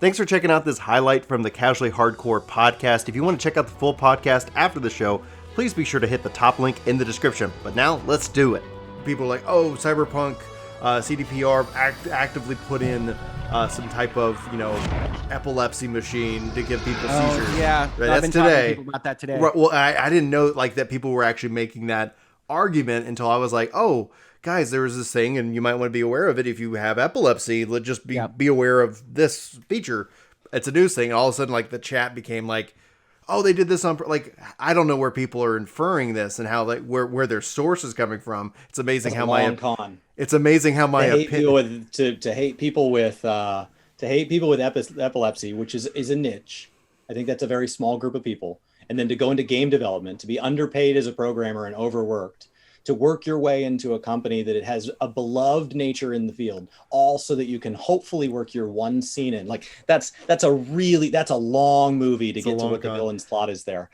Thanks for checking out this highlight from the Casually Hardcore podcast. If you want to check out the full podcast after the show, please be sure to hit the top link in the description. But now, let's do it. People are like, oh, Cyberpunk, CDPR actively put in some type of, epilepsy machine to give people seizures. Yeah, right? I've That's been today. talking to people about that today. Right, well, I didn't know that people were actually making that argument until I was like, oh, guys, there was this thing, and you might want to be aware of it if you have epilepsy. Let's just be aware of this feature. It's a news thing, and all of a sudden, the chat became like, oh, they did this on, I don't know where people are inferring this and how, where their source is coming from. It's amazing how it's amazing how my opinion to hate people with epilepsy, which is a niche. I think that's a very small group of people, and then to go into game development, to be underpaid as a programmer and overworked, to work your way into a company that it has a beloved nature in the field, all so that you can hopefully work your one scene in. That's a long movie to get to what the villain's plot is there.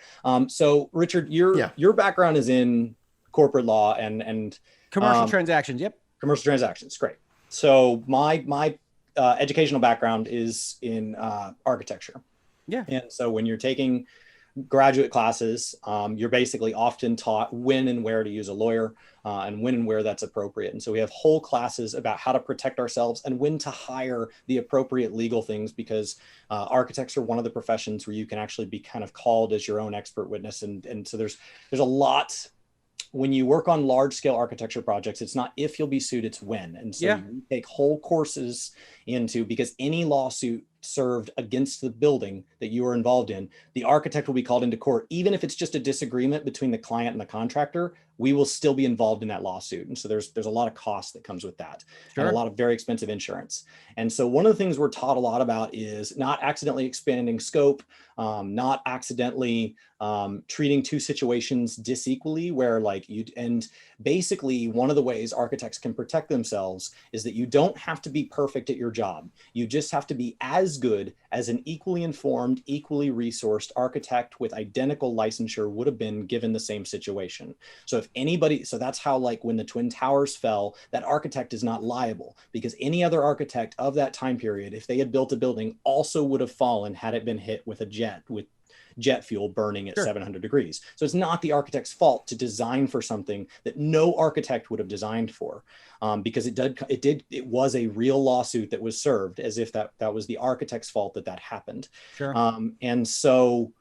So Richard, your background is in corporate law and commercial transactions. Yep. Commercial transactions. Great. So my educational background is in architecture. Yeah. And so when you're taking graduate classes, you're basically often taught when and where to use a lawyer and when and where that's appropriate. And so we have whole classes about how to protect ourselves and when to hire the appropriate legal things, because architects are one of the professions where you can actually be kind of called as your own expert witness. And so there's a lot. When you work on large scale architecture projects, it's not if you'll be sued, it's when. And so you take whole courses because any lawsuit served against the building that you are involved in, the architect will be called into court. Even if it's just a disagreement between the client and the contractor, we will still be involved in that lawsuit. And so there's a lot of cost that comes with that, and a lot of very expensive insurance. And so one of the things we're taught a lot about is not accidentally expanding scope, not accidentally treating two situations disequally, where and basically one of the ways architects can protect themselves is that you don't have to be perfect at your job. You just have to be as good as an equally informed, equally resourced architect with identical licensure would have been given the same situation. So that's how when the Twin Towers fell, that architect is not liable, because any other architect of that time period, if they had built a building, also would have fallen had it been hit with jet fuel burning at 700 degrees. So it's not the architect's fault to design for something that no architect would have designed for, because it was a real lawsuit that was served as if that was the architect's fault that happened. Sure. And so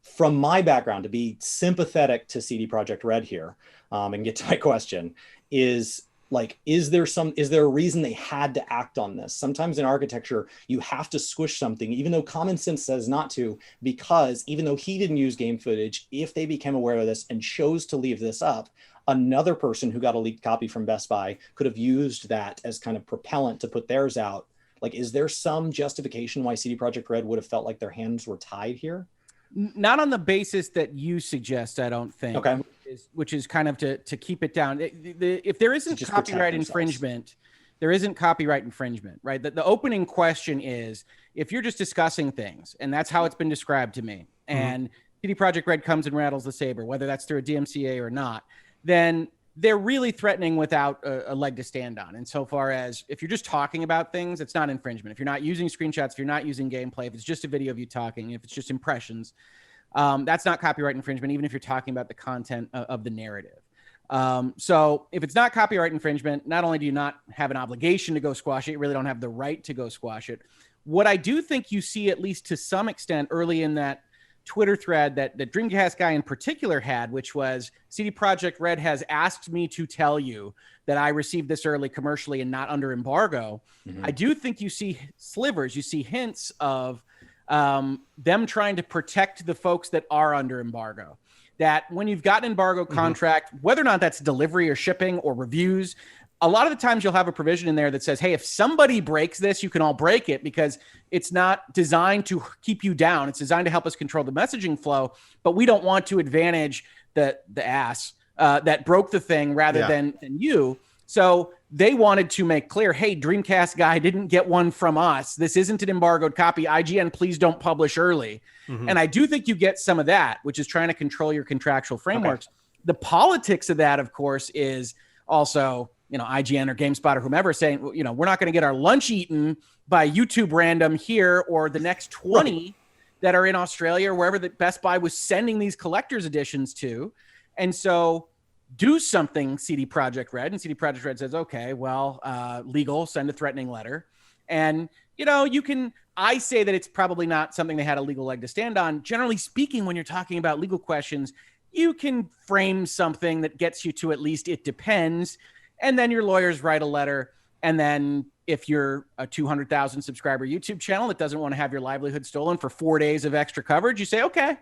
from my background, to be sympathetic to CDProjectRed here, and get to my question, is there a reason they had to act on this? Sometimes in architecture, you have to squish something, even though common sense says not to, because even though he didn't use game footage, if they became aware of this and chose to leave this up, another person who got a leaked copy from Best Buy could have used that as kind of propellant to put theirs out. Is there some justification why CDProjectRed would have felt like their hands were tied here? Not on the basis that you suggest, I don't think. Okay. Which is kind of to keep it down. If there isn't copyright infringement, there isn't copyright infringement, right? The opening question is, if you're just discussing things, and that's how it's been described to me, and CDProjectRed comes and rattles the saber, whether that's through a DMCA or not, then they're really threatening without a leg to stand on. And so far as if you're just talking about things, it's not infringement. If you're not using screenshots, if you're not using gameplay, if it's just a video of you talking, if it's just impressions, that's not copyright infringement, even if you're talking about the content of the narrative. So if it's not copyright infringement, not only do you not have an obligation to go squash it, you really don't have the right to go squash it. What I do think you see, at least to some extent, early in that Twitter thread that the Dreamcast guy in particular had, which was CDProjectRed has asked me to tell you that I received this early commercially and not under embargo. I do think you see slivers, you see hints of them trying to protect the folks that are under embargo. That when you've got an embargo contract, whether or not that's delivery or shipping or reviews, a lot of the times you'll have a provision in there that says, hey, if somebody breaks this, you can all break it, because it's not designed to keep you down. It's designed to help us control the messaging flow, but we don't want to advantage the ass that broke the thing rather than you. So they wanted to make clear, hey, Dreamcast guy didn't get one from us. This isn't an embargoed copy. IGN, please don't publish early. And I do think you get some of that, which is trying to control your contractual frameworks. The politics of that, of course, is also IGN or GameSpot or whomever saying, we're not going to get our lunch eaten by YouTube random here or the next 20 that are in Australia or wherever that Best Buy was sending these collector's editions to. And so do something, CDProjectRed. And CDProjectRed says, okay, well, legal, send a threatening letter. And, I say that it's probably not something they had a legal leg to stand on. Generally speaking, when you're talking about legal questions, you can frame something that gets you to at least it depends. And then your lawyers write a letter. And then if you're a 200,000 subscriber YouTube channel that doesn't want to have your livelihood stolen for 4 days of extra coverage, you say, okay,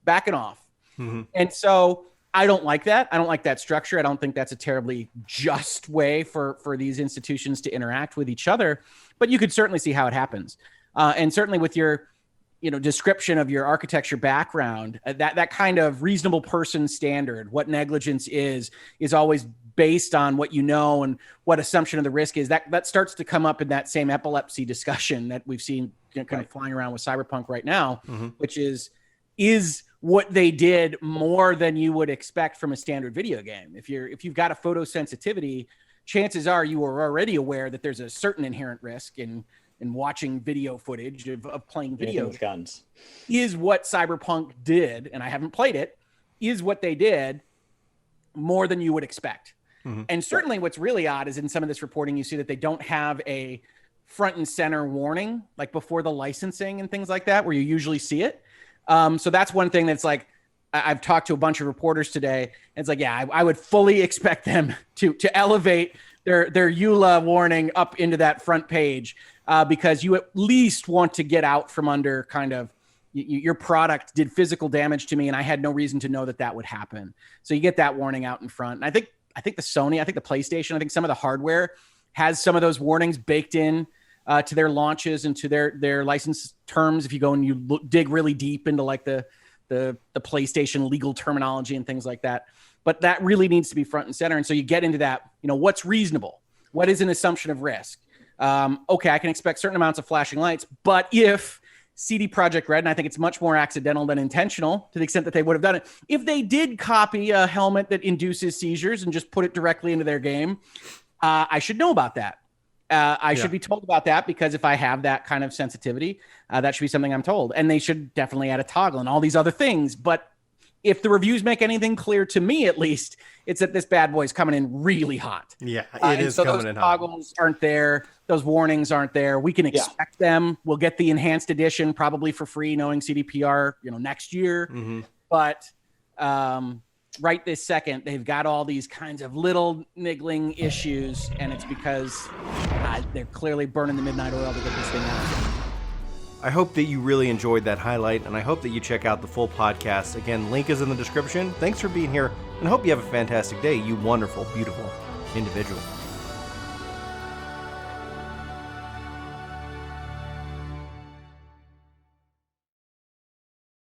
backing off. Mm-hmm. And so I don't like that. I don't like that structure. I don't think that's a terribly just way for these institutions to interact with each other, but you could certainly see how it happens. And certainly with your, description of your architecture background, that kind of reasonable person standard, what negligence is always based on what and what assumption of the risk is. That starts to come up in that same epilepsy discussion that we've seen kind of flying around with Cyberpunk right now, which is what they did more than you would expect from a standard video game. If you've got a photosensitivity, chances are you are already aware that there's a certain inherent risk in watching video footage of playing video with guns. Is what Cyberpunk did, and I haven't played it, is what they did more than you would expect. Mm-hmm. And certainly what's really odd is in some of this reporting, you see that they don't have a front and center warning, like before the licensing and things like that, where you usually see it. So that's one thing that's like, I've talked to a bunch of reporters today, and it's like, yeah, I would fully expect them to elevate their EULA warning up into that front page, because you at least want to get out from under kind of your product did physical damage to me, and I had no reason to know that would happen. So you get that warning out in front. And I think the Sony, I think the PlayStation, I think some of the hardware has some of those warnings baked in to their launches and to their license terms. If you go and you dig really deep into like the PlayStation legal terminology and things like that. But that really needs to be front and center. And so you get into that, what's reasonable? What is an assumption of risk? Okay, I can expect certain amounts of flashing lights, but if CDProjectRed, and I think it's much more accidental than intentional to the extent that they would have done it, if they did copy a helmet that induces seizures and just put it directly into their game, I should know about that. I should be told about that, because if I have that kind of sensitivity, that should be something I'm told. And they should definitely add a toggle and all these other things. But if the reviews make anything clear to me, at least, it's that this bad boy is coming in really hot. Yeah, it is coming in hot. Those toggles aren't there. Those warnings aren't there. We can expect them. We'll get the enhanced edition probably for free, knowing CDPR, next year. Mm-hmm. But right this second, they've got all these kinds of little niggling issues, and it's because they're clearly burning the midnight oil to get this thing out. I hope that you really enjoyed that highlight, and I hope that you check out the full podcast. Again, link is in the description. Thanks for being here, and I hope you have a fantastic day, you wonderful, beautiful individual.